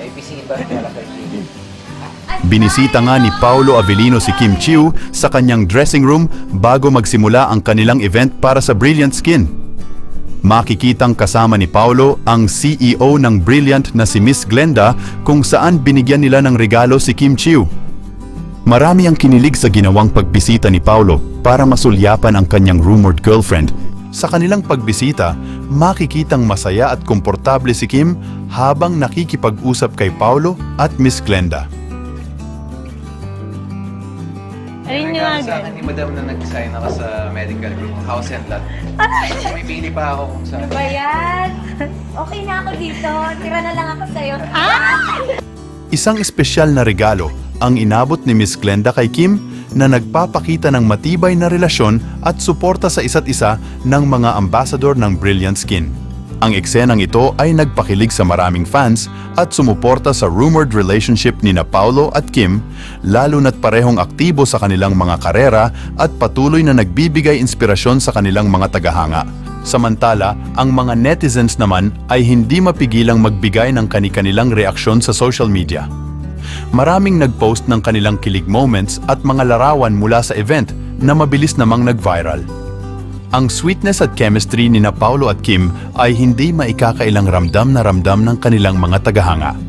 May bisita para kay Kim. Binisita nga ni Paolo Avellino si Kim Chiu sa kanyang dressing room bago magsimula ang kanilang event para sa Brilliant Skin. Makikitang kasama ni Paolo ang CEO ng Brilliant na si Miss Glenda kung saan binigyan nila ng regalo si Kim Chiu. Marami ang kinilig sa ginawang pagbisita ni Paolo para masulyapan ang kanyang rumored girlfriend. Sa kanilang pagbisita, makikitang masaya at komportable si Kim habang nakikipag-usap kay Paolo at Miss Glenda. Ayun Regalo yung sa akin ni Madam na nag-sign ako sa medical group, house and lot. May pili pa ako kung saan. Ba yan? Okay na ako dito. Tira na lang ako sa'yo. Isang espesyal na regalo ang inabot ni Miss Glenda kay Kim na nagpapakita ng matibay na relasyon at suporta sa isa't isa ng mga ambassador ng Brilliant Skin. Ang eksenang ito ay nagpakilig sa maraming fans at sumuporta sa rumored relationship ni na Paolo at Kim, lalo na't parehong aktibo sa kanilang mga karera at patuloy na nagbibigay inspirasyon sa kanilang mga tagahanga. Samantala, ang mga netizens naman ay hindi mapigilang magbigay ng kani-kanilang reaksyon sa social media. Maraming nag-post ng kanilang kilig moments at mga larawan mula sa event na mabilis namang nag-viral. Ang sweetness at chemistry ni na Paolo at Kim ay hindi maikakailang ramdam na ramdam ng kanilang mga tagahanga.